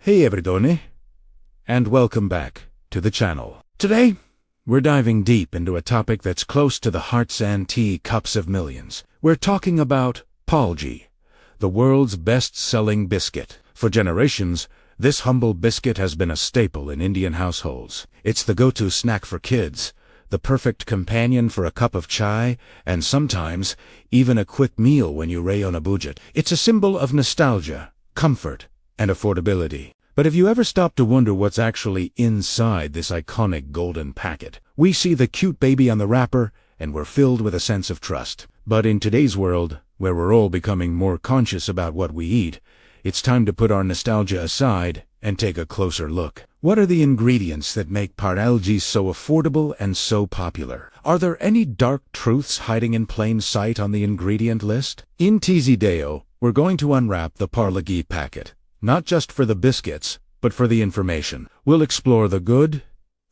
Hey everybody, and welcome back to the channel. Today, we're diving deep into a topic that's close to the hearts and teacups of millions. We're talking about parle-g, the world's best-selling biscuit. For generations, this humble biscuit has been a staple in Indian households. It's the go-to snack for kids, the perfect companion for a cup of chai, and sometimes even a quick meal when you're on a budget. It's a symbol of nostalgia, comfort, and affordability. But have you ever stopped to wonder what's actually inside this iconic golden packet? We see the cute baby on the wrapper, and we're filled with a sense of trust. But in today's world, where we're all becoming more conscious about what we eat, it's time to put our nostalgia aside and take a closer look. What are the ingredients that make parle-g so affordable and so popular? Are there any dark truths hiding in plain sight on the ingredient list? In today's video, we're going to unwrap the parle-g packet. Not just for the biscuits, but for the information. We'll explore the good,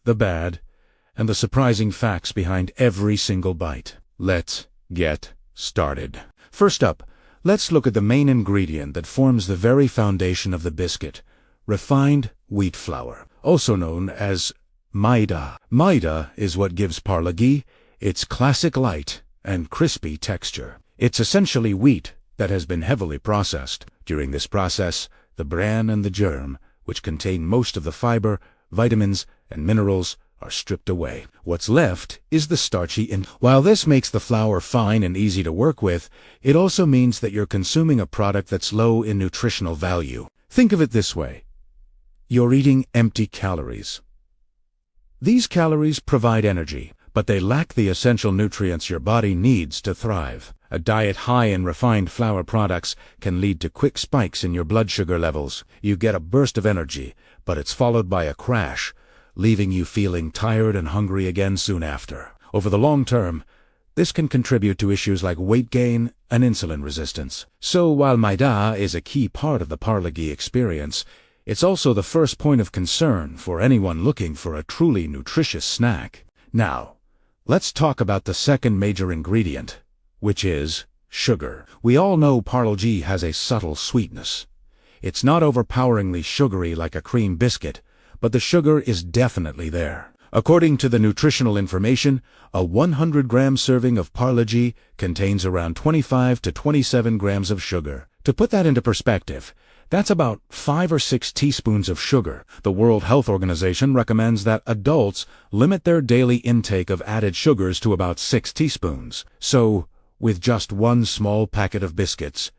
the bad, and the surprising facts behind every single bite. Let's get started. First up, let's look at the main ingredient that forms the very foundation of the biscuit: refined wheat flour, also known as maida. Maida is what gives parle-g its classic light and crispy texture. It's essentially wheat that has been heavily processed. During this process, the bran and the germ, which contain most of the fiber, vitamins, and minerals, are stripped away. What's left is the starchy While this makes the flour fine and easy to work with, it also means that you're consuming a product that's low in nutritional value. Think of it this way: you're eating empty calories. These calories provide energy, but they lack the essential nutrients your body needs to thrive. A diet high in refined flour products can lead to quick spikes in your blood sugar levels. You get a burst of energy, but it's followed by a crash, leaving you feeling tired and hungry again soon after. Over the long term, this can contribute to issues like weight gain and insulin resistance. So while maida is a key part of the parle-g experience, it's also the first point of concern for anyone looking for a truly nutritious snack. Now, let's talk about the second major ingredient, which is sugar. We all know parle-g has a subtle sweetness. It's not overpoweringly sugary like a cream biscuit, but the sugar is definitely there. According to the nutritional information, a 100-gram serving of parle-g contains around 25 to 27 grams of sugar. To put that into perspective, that's about 5 or 6 teaspoons of sugar. The World Health Organization recommends that adults limit their daily intake of added sugars to about 6 teaspoons. So, with just one small packet of biscuits,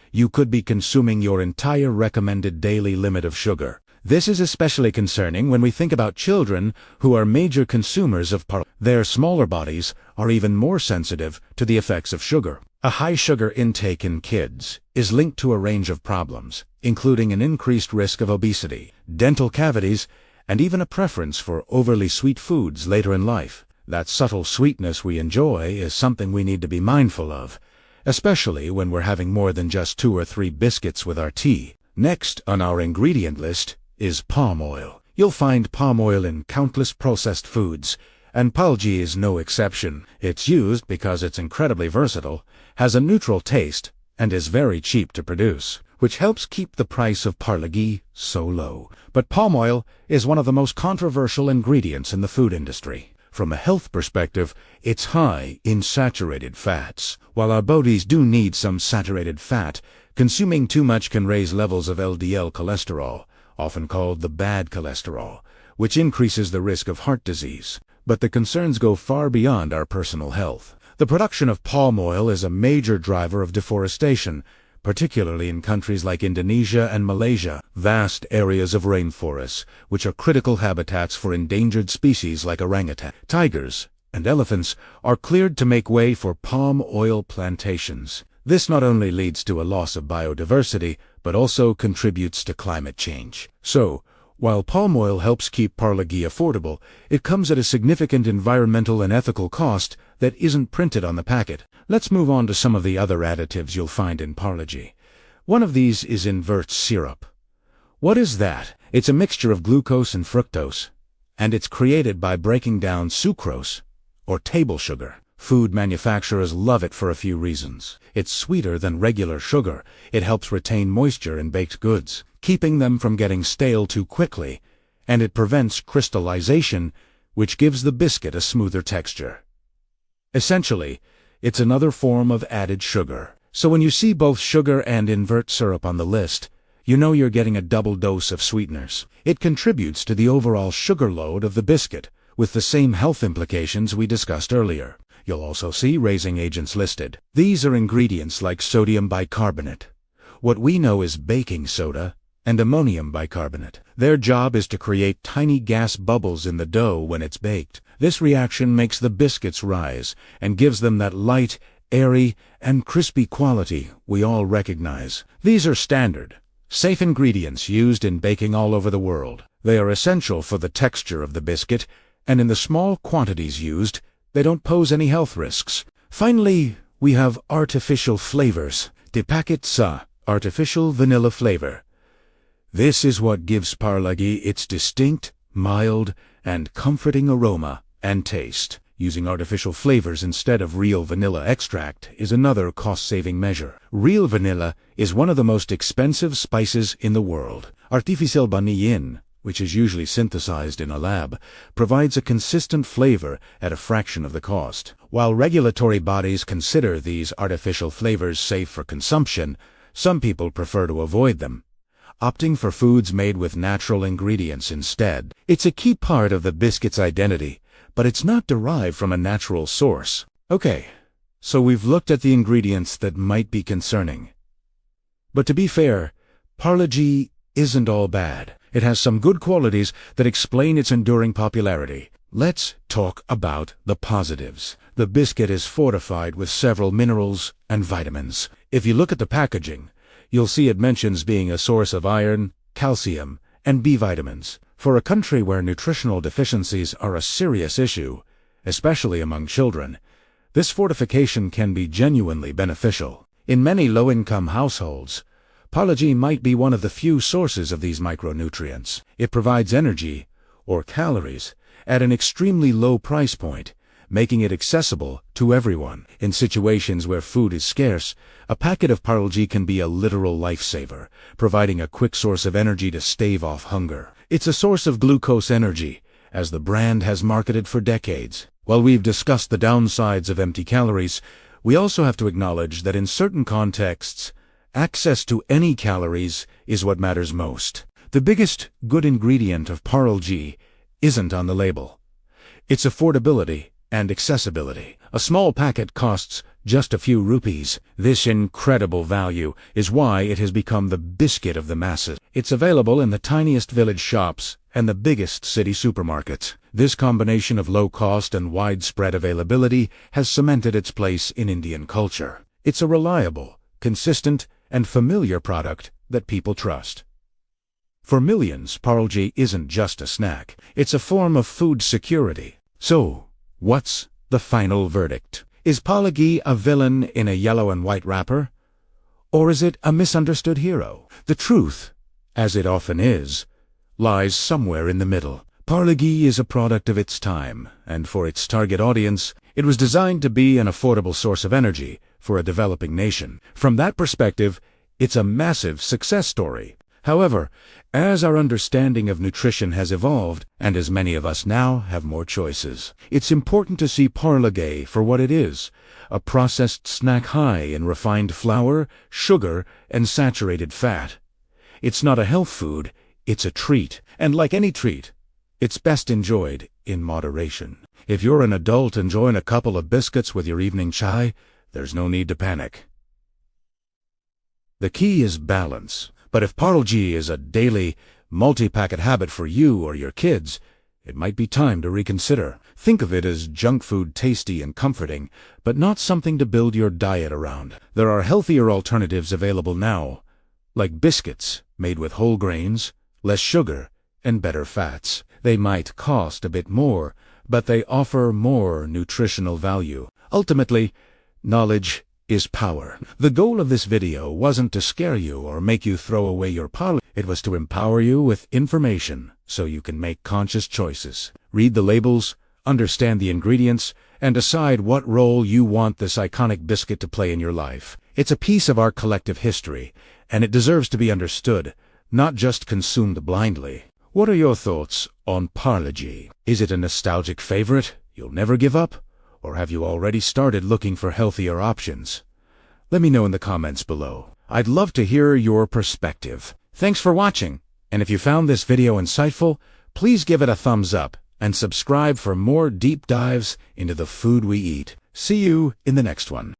you could be consuming your entire recommended daily limit of sugar. This is especially concerning when we think about children who are major consumers of parle-g. Their smaller bodies are even more sensitive to the effects of sugar. A high sugar intake in kids is linked to a range of problems, including an increased risk of obesity, dental cavities, and even a preference for overly sweet foods later in life. That subtle sweetness we enjoy is something we need to be mindful of, especially when we're having more than just 2 or 3 biscuits with our tea. Next on our ingredient list is palm oil. You'll find palm oil in countless processed foods, and parle-g is no exception. It's used because it's incredibly versatile, has a neutral taste, and is very cheap to produce, which helps keep the price of parle-g so low. But palm oil is one of the most controversial ingredients in the food industry. From a health perspective, it's high in saturated fats. While our bodies do need some saturated fat, consuming too much can raise levels of LDL cholesterol, often called the bad cholesterol, which increases the risk of heart disease. But the concerns go far beyond our personal health. The production of palm oil is a major driver of deforestation, particularly in countries like Indonesia and Malaysia. Vast areas of rainforests, which are critical habitats for endangered species like orangutan, tigers, and elephants, are cleared to make way for palm oil plantations. This not only leads to a loss of biodiversity, but also contributes to climate change. So, while palm oil helps keep parle-g affordable, it comes at a significant environmental and ethical cost that isn't printed on the packet. Let's move on to some of the other additives you'll find in parle-g. One of these is invert syrup. What is that? It's a mixture of glucose and fructose, and it's created by breaking down sucrose, or table sugar. Food manufacturers love it for a few reasons. It's sweeter than regular sugar. It helps retain moisture in baked goods. keeping them from getting stale too quickly, and it prevents crystallization, which gives the biscuit a smoother texture. Essentially, it's another form of added sugar. So when you see both sugar and invert syrup on the list, you know you're getting a double dose of sweeteners. It contributes to the overall sugar load of the biscuit, with the same health implications we discussed earlier. You'll also see raising agents listed. These are ingredients like sodium bicarbonate, what we know as baking soda, and ammonium bicarbonate. Their job is to create tiny gas bubbles in the dough when it's baked. This reaction makes the biscuits rise and gives them that light, airy, and crispy quality we all recognize. These are standard, safe ingredients used in baking all over the world. They are essential for the texture of the biscuit, and in the small quantities used, they don't pose any health risks. Finally, we have artificial flavors. De packet sa, artificial vanilla flavor. This is what gives parle-g its distinct, mild, and comforting aroma and taste. Using artificial flavors instead of real vanilla extract is another cost-saving measure. Real vanilla is one of the most expensive spices in the world. Artificial vanillin, which is usually synthesized in a lab, provides a consistent flavor at a fraction of the cost. While regulatory bodies consider these artificial flavors safe for consumption, some people prefer to avoid them, opting for foods made with natural ingredients instead. It's a key part of the biscuit's identity, but it's not derived from a natural source. Okay, so we've looked at the ingredients that might be concerning. But to be fair, parle-g isn't all bad. It has some good qualities that explain its enduring popularity. Let's talk about the positives. The biscuit is fortified with several minerals and vitamins. If you look at the packaging, you'll see it mentions being a source of iron, calcium, and B vitamins. For a country where nutritional deficiencies are a serious issue, especially among children, this fortification can be genuinely beneficial. In many low-income households, parle-g might be one of the few sources of these micronutrients. It provides energy, or calories, at an extremely low price point, making it accessible to everyone. In situations where food is scarce, a packet of parle-g can be a literal lifesaver, providing a quick source of energy to stave off hunger. It's a source of glucose energy, as the brand has marketed for decades. While we've discussed the downsides of empty calories, we also have to acknowledge that in certain contexts, access to any calories is what matters most. The biggest good ingredient of parle-g isn't on the label. It's affordability and accessibility. A small packet costs just a few rupees. This incredible value is why it has become the biscuit of the masses. It's available in the tiniest village shops and the biggest city supermarkets. This combination of low cost and widespread availability has cemented its place in Indian culture. It's a reliable, consistent, and familiar product that people trust. For millions, parle-g isn't just a snack. It's a form of food security. So, what's the final verdict? Is parle-g a villain in a yellow and white wrapper? Or is it a misunderstood hero? The truth, as it often is, lies somewhere in the middle. Parle-g is a product of its time, and for its target audience, it was designed to be an affordable source of energy for a developing nation. From that perspective, it's a massive success story. However, as our understanding of nutrition has evolved, and as many of us now have more choices, it's important to see parle-g for what it is, a processed snack high in refined flour, sugar, and saturated fat. It's not a health food, it's a treat, and like any treat, it's best enjoyed in moderation. If you're an adult enjoying a couple of biscuits with your evening chai, there's no need to panic. The key is balance. But if parle-g is a daily, multi-packet habit for you or your kids, it might be time to reconsider. Think of it as junk food, tasty and comforting, but not something to build your diet around. There are healthier alternatives available now, like biscuits made with whole grains, less sugar, and better fats. They might cost a bit more, but they offer more nutritional value. Ultimately, knowledge is power. The goal of this video wasn't to scare you or make you throw away your parle. It was to empower you with information so you can make conscious choices. Read the labels, understand the ingredients, and decide what role you want this iconic biscuit to play in your life. It's a piece of our collective history, and it deserves to be understood, not just consumed blindly. What are your thoughts on parle-g? Is it a nostalgic favorite you'll never give up? Or have you already started looking for healthier options? Let me know in the comments below. I'd love to hear your perspective. Thanks for watching, and if you found this video insightful, please give it a thumbs up and subscribe for more deep dives into the food we eat. See you in the next one.